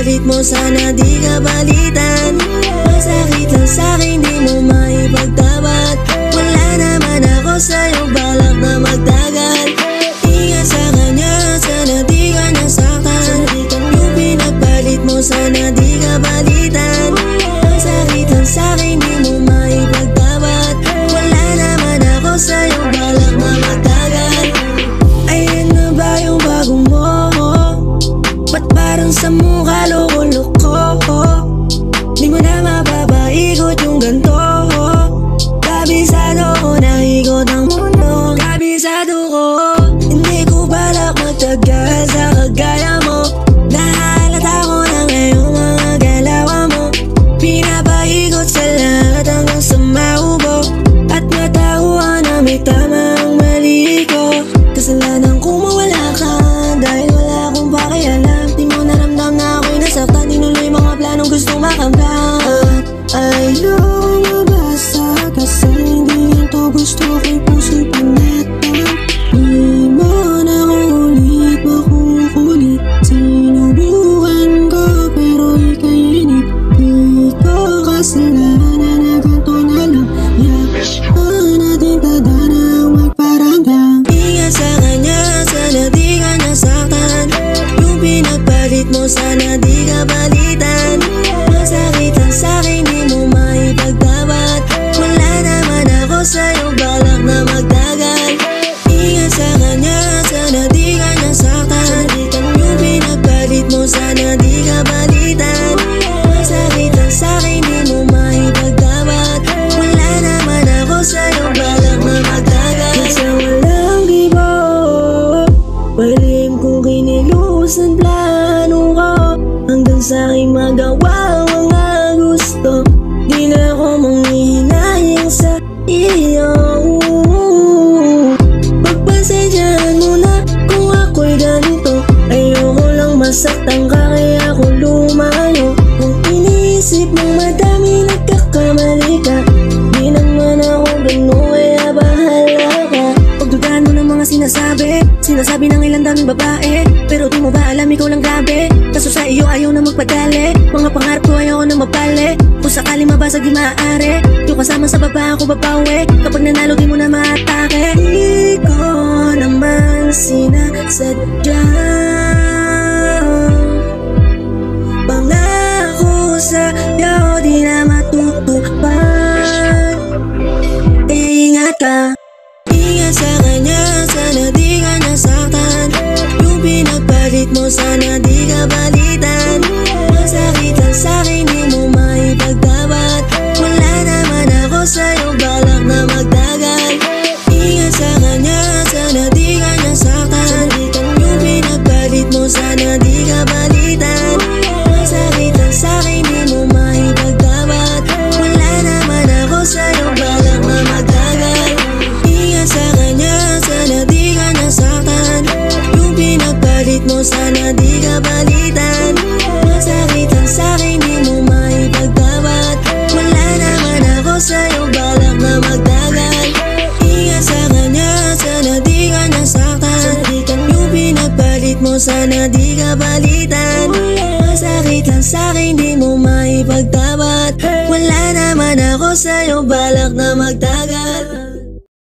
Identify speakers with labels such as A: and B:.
A: pinagpalit mo, sana di ka balitan. Masakit lang sa'kin, di mo maipagtapat. Wala naman ako sa'yo, balak na magtagal. Ingat sa kanya, sana di ka nasaktan. Yung pinagpalit mo, sana di ka balitan. Masakit lang sa'kin, di mo maipagtapat. Wala naman ako sa'yo, balak na magtagal. Ayan na ba yung bago mo? Ba't parang sa mukha loko-loko? Di mo na mapapaikot yung ganto. Kabisado ko na ikot ang mundo. Kabisado ko, hindi ko balak magtagal sa kagaya mo. Nahalata ko na ngayong mga galawa mo. Pinapaikot sa lahat hanggang sa maubo. At matauhan na may tamang mali ko. Kasalanan ko mawala ka, dahil wala akong pakialam. Di mo naramdam na ako'y nasaktan. Tinuloy mga planong gusto makamtan. At ayokong mabasa, kasi hindi ito gusto ko'y puso'y panata. Di mo na ulit makukulit. Sinubukan ko pero ika'y inip. Di ko kasalanan na ganito na lang. Yaman natin tadanang magparamdam. Ingat sa kanya, sana di ka nasaktan. Yung pinagpalit mo, sana di ka balitan. Masakit lang sa'kin, di mo maipagtapat. Wala naman ako sa'yo, balak na magtagal. Ingat sa kanya, sana di ka nasaktan. Yung pinagpalit mo, sana di ka balitan. Masakit lang sa'kin, di mo maipagtapat. Wala naman ako sa'yo, balak na magtagal. Sa walang iba, palim kong kinilusan plano ko. Hanggang sa'king magawa mga gusto. Di na ako manghihinayang sa iyo. Pagpasensyahan mo na kung ako'y ganito. Ayoko lang masaktan ka, kaya ako lumayo. Kung iniisip mong madami nagkakamali ka, di naman ako gano'n, kaya bahala ka. Pagdudahan mo ng mga sinasabi ng ilang daming babae. Pero di mo ba alam, ikaw lang grabe. Kaso sa iyo ayaw na magpadali. Mga pangarap ko ayaw ko na mapali. Kung sakali mabasag di maaari, yung kasama sa baba ako babawi. Kapag nanalo di mo na maatake. Di ko naman sinasadya. Pangako sa'yo di na matutupad. Ingat ka. Ingat sa kanya, sana di ka nasaktan. Yung pinagpalit mo, sana di ka balitan. Masakit lang sa'kin, di mo maipagtapat. Wala naman ako sa'yo, balak na magtagal. Ingat sa kanya, sana di ka nasaktan. Yung pinagpalit mo, sana di ka balitan. Masakit lang sa'kin, di mo maipagtapat. Wala naman ako sa'yo, balak na magtagal. Ingat sa kanya, sana di ka nasaktan. Yung pinagpalit mo, sana di ka balitan. Masakit lang sa'kin, di mo maipagtapat. Wala naman ako sa'yo, balak na magtagal. Ingat sa kanya, sana di ka nasaktan. Yung pinagpalit mo, sana di ka balitan. Masakit lang sa'kin, di mo maipagtapat. Wala naman ako sa'yo, balak na magtagal.